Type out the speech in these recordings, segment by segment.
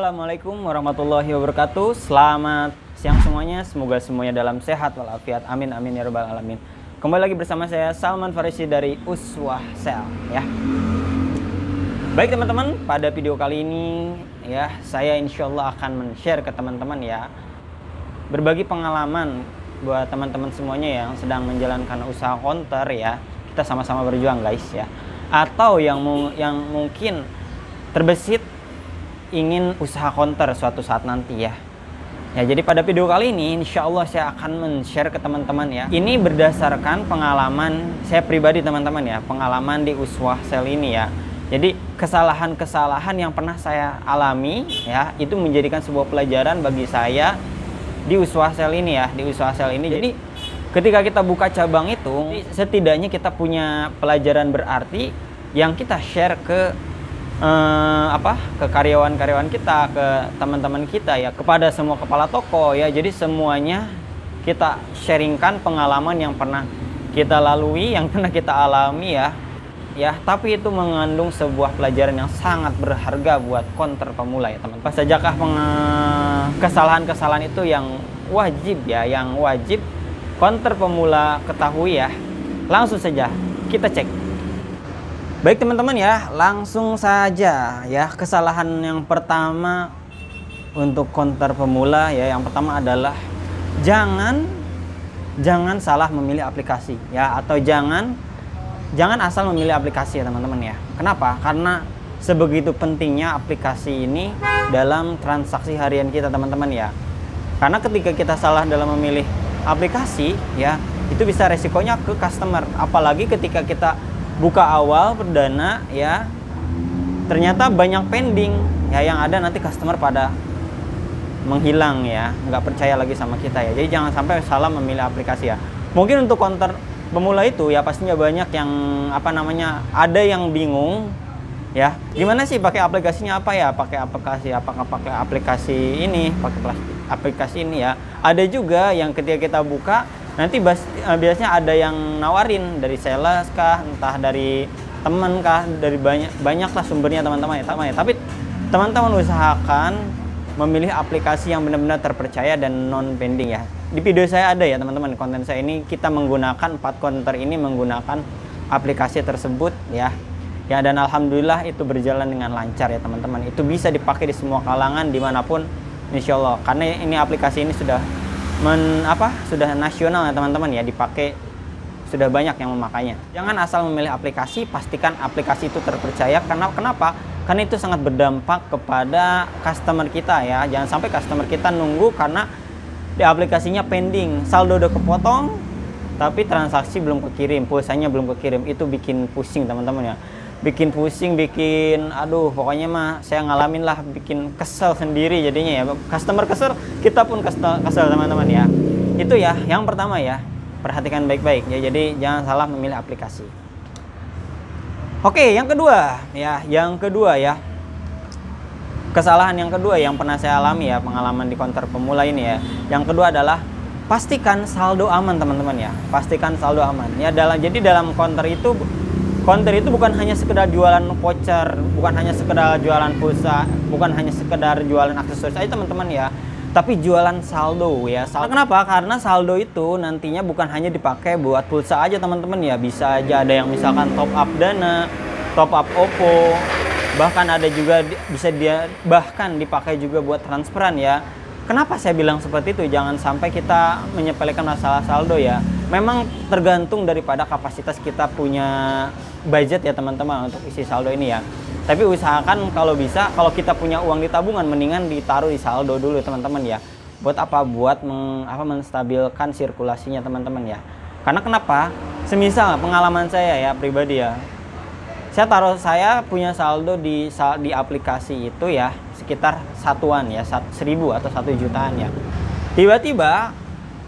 Assalamualaikum warahmatullahi wabarakatuh. Selamat siang semuanya. Semoga semuanya dalam sehat walafiat. Amin amin ya rabbal alamin. Kembali lagi bersama saya Salman Farisi dari Uswah Sel ya. Baik teman-teman, pada video kali ini ya saya insya Allah akan men-share ke teman-teman ya berbagi pengalaman buat teman-teman semuanya yang sedang menjalankan usaha konter ya. Kita sama-sama berjuang guys ya. Atau yang mungkin terbesit ingin usaha konter suatu saat nanti ya. Ya, jadi pada video kali ini insya Allah saya akan men-share ke teman-teman ya. Ini berdasarkan pengalaman saya pribadi teman-teman ya, pengalaman di Uswah Sel ini ya. Jadi kesalahan-kesalahan yang pernah saya alami ya, itu menjadikan sebuah pelajaran bagi saya di Uswah Sel ini ya, di Uswah Sel ini. Jadi ketika kita buka cabang itu, setidaknya kita punya pelajaran berarti yang kita share ke ke karyawan-karyawan kita, ke teman-teman kita ya, kepada semua kepala toko ya. Jadi semuanya kita sharingkan pengalaman yang pernah kita lalui, yang pernah kita alami ya. Ya, tapi itu mengandung sebuah pelajaran yang sangat berharga buat konter pemula ya teman. Apa sajakah kesalahan-kesalahan itu yang wajib ya, yang wajib konter pemula ketahui ya. Langsung saja kita cek. Baik teman-teman ya, langsung saja ya. Kesalahan yang pertama untuk konter pemula ya, yang pertama adalah jangan salah memilih aplikasi ya, atau jangan asal memilih aplikasi ya teman-teman ya. Kenapa? Karena sebegitu pentingnya aplikasi ini dalam transaksi harian kita teman-teman ya. Karena ketika kita salah dalam memilih aplikasi ya, itu bisa resikonya ke customer. Apalagi ketika kita buka awal perdana ya, ternyata banyak pending ya, yang ada nanti customer pada menghilang ya, nggak percaya lagi sama kita ya. Jadi jangan sampai salah memilih aplikasi ya. Mungkin untuk konter pemula itu ya pastinya banyak yang ada yang bingung ya, gimana sih pakai aplikasinya, apa ya, pakai aplikasi, apakah pakai aplikasi ini, pakai aplikasi ini ya. Ada juga yang ketika kita buka nanti biasanya ada yang nawarin dari sales kah, entah dari teman kah, dari banyaklah sumbernya teman-teman ya. Tapi teman-teman usahakan memilih aplikasi yang benar-benar terpercaya dan non pending ya. Di video saya ada ya teman-teman, konten saya ini kita menggunakan 4 konter ini menggunakan aplikasi tersebut ya. Ya, dan alhamdulillah itu berjalan dengan lancar ya teman-teman. Itu bisa dipakai di semua kalangan dimanapun insya Allah, karena ini aplikasi ini sudah sudah nasional ya teman-teman ya, dipakai sudah banyak yang memakainya. Jangan asal memilih aplikasi, pastikan aplikasi itu terpercaya. Kenapa? Karena itu sangat berdampak kepada customer kita ya. Jangan sampai customer kita nunggu karena di aplikasinya pending, saldo udah kepotong tapi transaksi belum kekirim, pulsanya belum kekirim. Itu bikin pusing teman-teman ya, bikin pusing, bikin pokoknya mah saya ngalamin lah, bikin kesel sendiri jadinya ya. Customer kesel, kita pun kesel teman-teman ya. Itu ya yang pertama ya, perhatikan baik-baik ya. Jadi jangan salah memilih aplikasi. Oke, yang kedua ya, kesalahan yang kedua yang pernah saya alami ya, pengalaman di konter pemula ini ya. Yang kedua adalah pastikan saldo aman teman-teman ya. Pastikan saldo aman ya. Jadi dalam konter itu bukan hanya sekedar jualan voucher, bukan hanya sekedar jualan pulsa, bukan hanya sekedar jualan aksesoris aja teman-teman ya, tapi jualan saldo ya. Kenapa? Karena saldo itu nantinya bukan hanya dipakai buat pulsa aja teman-teman ya. Bisa aja ada yang misalkan top up Dana, top up OVO, bahkan ada juga bahkan dipakai juga buat transferan ya. Kenapa saya bilang seperti itu? Jangan sampai kita menyepelekan masalah saldo ya. Memang tergantung daripada kapasitas kita punya budget ya teman-teman untuk isi saldo ini ya. Tapi usahakan kalau bisa, kalau kita punya uang di tabungan, mendingan ditaruh di saldo dulu teman-teman ya. Buat apa? Buat menstabilkan sirkulasinya teman-teman ya. Karena kenapa? Semisal pengalaman saya ya pribadi ya, saya punya saldo di aplikasi itu ya sekitar satuan ya, 1.000 atau 1 jutaan ya. Tiba-tiba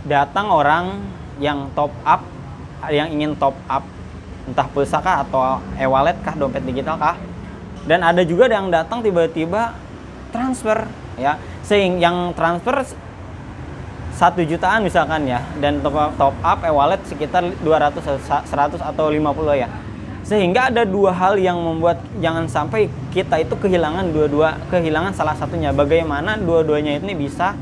datang orang yang ingin top up entah pulsa kah atau e-wallet kah, dompet digital kah, dan ada juga yang datang tiba-tiba transfer ya, yang transfer 1 jutaan misalkan ya, dan top up e-wallet sekitar 200, 100 atau 50 ya. Sehingga ada dua hal yang membuat jangan sampai kita itu kehilangan salah satunya. Bagaimana dua-duanya ini bisa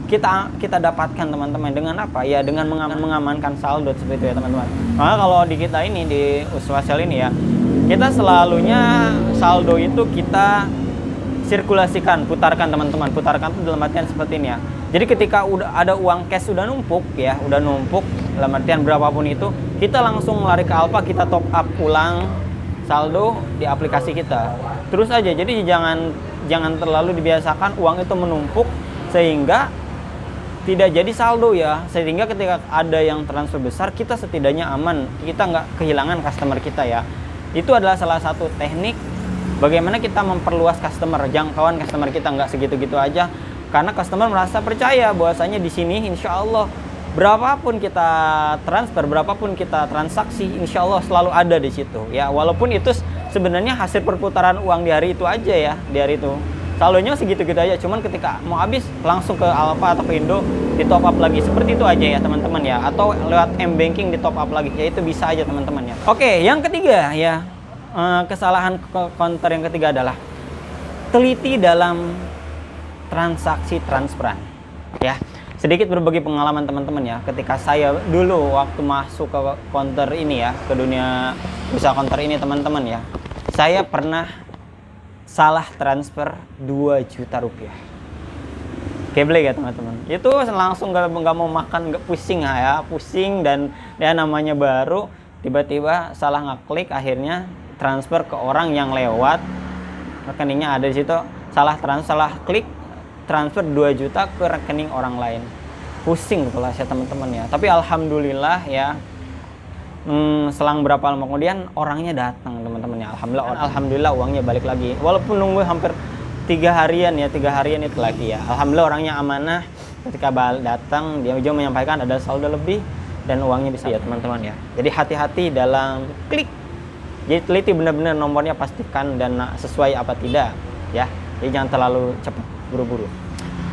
kita dapatkan teman-teman, dengan apa? Ya dengan mengamankan saldo seperti itu ya teman-teman. Maka kalau di kita ini di Uswasel ini ya, kita selalunya saldo itu kita sirkulasikan, putarkan teman-teman. Putarkan itu dalam artian seperti ini ya. Jadi ketika udah ada uang cash udah numpuk dalam artian berapapun itu, kita langsung lari ke Alfa, kita top up ulang saldo di aplikasi kita. Terus aja. Jadi jangan terlalu dibiasakan uang itu menumpuk sehingga tidak jadi saldo ya. Sehingga ketika ada yang transfer besar, kita setidaknya aman, kita nggak kehilangan customer kita ya. Itu adalah salah satu teknik bagaimana kita memperluas jangkauan customer kita, nggak segitu-gitu aja. Karena customer merasa percaya bahwasanya di sini insya Allah berapapun kita transfer, berapapun kita transaksi, insya Allah selalu ada di situ ya. Walaupun itu sebenarnya hasil perputaran uang di hari itu aja ya, di hari itu saldonya segitu-gitu aja. Cuman ketika mau habis langsung ke Alfa atau ke Indo di top up lagi, seperti itu aja ya teman-teman ya. Atau lewat M-Banking di top up lagi, ya itu bisa aja teman-teman ya. Oke, yang ketiga ya, kesalahan counter yang ketiga adalah teliti dalam transaksi transferan ya. Sedikit berbagi pengalaman teman-teman ya, ketika saya dulu waktu masuk ke counter ini ya, ke dunia usaha counter ini teman-teman ya, saya pernah salah transfer 2 juta rupiah. Geblek ya teman-teman, itu langsung nggak mau makan, nggak pusing dan ya namanya baru, tiba-tiba salah ngeklik, akhirnya transfer ke orang yang lewat rekeningnya ada di situ, salah klik transfer 2 juta ke rekening orang lain. Pusing itulah saya teman-teman ya. Tapi alhamdulillah ya, selang berapa lama kemudian orangnya datang teman-teman ya. Alhamdulillah uangnya balik lagi. Walaupun nunggu hampir 3 harian itu lagi ya. Alhamdulillah orangnya amanah, ketika datang dia juga menyampaikan ada saldo lebih dan uangnya bisa ya teman-teman ya. Jadi hati-hati dalam klik. Jadi teliti benar-benar nomornya, pastikan dan sesuai apa tidak ya. Jadi jangan terlalu cepat buru-buru.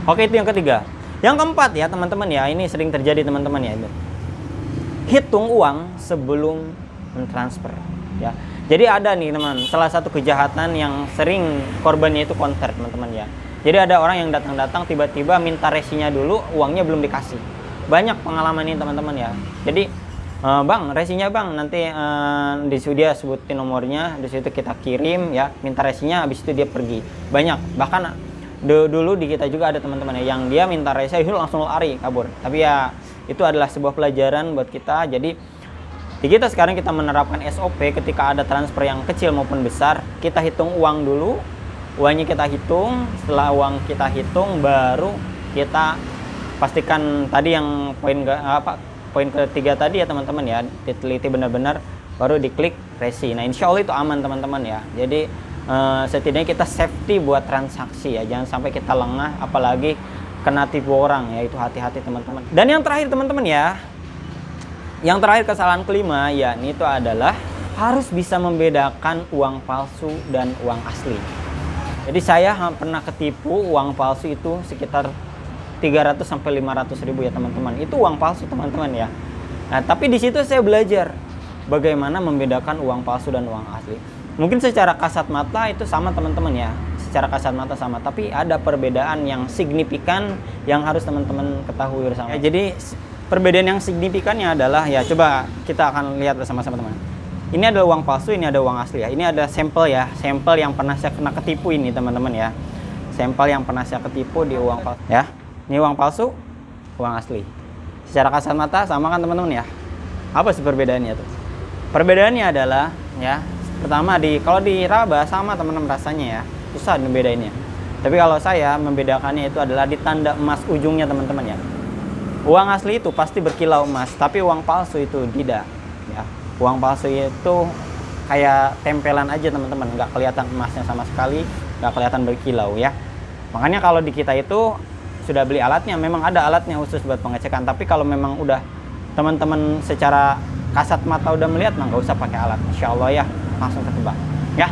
Oke, itu yang ketiga. Yang keempat ya teman-teman ya, ini sering terjadi teman-teman ya. Hitung uang sebelum mentransfer ya. Jadi ada nih teman, salah satu kejahatan yang sering korbannya itu counter teman-teman ya. Jadi ada orang yang datang tiba-tiba minta resinya dulu, uangnya belum dikasih. Banyak pengalaman ini teman-teman ya. Jadi bang, resinya bang, nanti di situ dia sebutin nomornya, di situ kita kirim ya, minta resinya, habis itu dia pergi. Banyak, bahkan dulu di kita juga ada teman-teman ya, yang dia minta resi itu langsung lari kabur. Tapi ya itu adalah sebuah pelajaran buat kita. Jadi di kita sekarang kita menerapkan SOP, ketika ada transfer yang kecil maupun besar, kita hitung uang dulu, uangnya kita hitung. Setelah uang kita hitung, baru kita pastikan tadi yang poin ketiga tadi ya teman-teman ya, diteliti benar-benar, baru diklik resi. Nah insya Allah itu aman teman-teman ya. Jadi setidaknya kita safety buat transaksi ya, jangan sampai kita lengah apalagi kena tipu orang ya. Itu hati-hati teman-teman. Dan yang terakhir teman-teman ya, yang terakhir kesalahan kelima ya, ini itu adalah harus bisa membedakan uang palsu dan uang asli. Jadi saya pernah ketipu uang palsu itu sekitar 300 sampai 500 ribu ya teman-teman. Itu uang palsu teman-teman ya. Nah, tapi di situ saya belajar bagaimana membedakan uang palsu dan uang asli. Mungkin secara kasat mata itu sama teman-teman ya. Secara kasat mata sama, tapi ada perbedaan yang signifikan yang harus teman-teman ketahui bersama. Ya, jadi perbedaan yang signifikannya adalah ya, coba kita akan lihat bersama-sama teman. Ini ada uang palsu, ini ada uang asli ya. Ini ada sampel ya, sampel yang pernah saya kena ketipu ini teman-teman ya. Sampel yang pernah saya ketipu di uang palsu ya. Ini uang palsu, uang asli. Secara kasat mata sama kan teman-teman ya. Apa sih perbedaannya tuh? Perbedaannya adalah ya, pertama kalau di raba sama teman-teman rasanya ya, susah membedainnya. Tapi kalau saya membedakannya itu adalah di tanda emas ujungnya teman-teman ya. Uang asli itu pasti berkilau emas, tapi uang palsu itu tidak ya. Uang palsu itu kayak tempelan aja teman-teman, nggak kelihatan emasnya sama sekali, nggak kelihatan berkilau ya. Makanya kalau di kita itu sudah beli alatnya, memang ada alatnya khusus buat pengecekan. Tapi kalau memang udah teman-teman secara kasat mata udah melihat, nggak usah pakai alat, insya Allah ya langsung ketebak ya.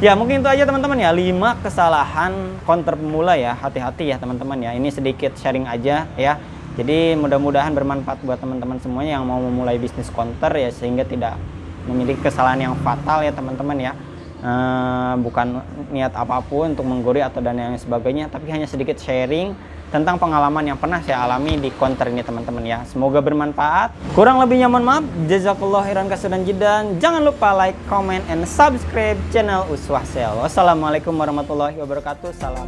Ya mungkin itu aja teman-teman ya, 5 kesalahan counter pemula ya. Hati-hati ya teman-teman ya, ini sedikit sharing aja ya. Jadi mudah-mudahan bermanfaat buat teman-teman semuanya yang mau memulai bisnis counter ya, sehingga tidak menjadi kesalahan yang fatal ya teman-teman ya. Bukan niat apapun untuk menggurui atau dan yang sebagainya, tapi hanya sedikit sharing tentang pengalaman yang pernah saya alami di counter ini teman-teman ya. Semoga bermanfaat. Kurang lebihnya mohon maaf. Jazakallahu khairan katsiran jiddan. Jangan lupa like, comment, and subscribe channel Uswah Sel. Wassalamualaikum warahmatullahi wabarakatuh. Salam.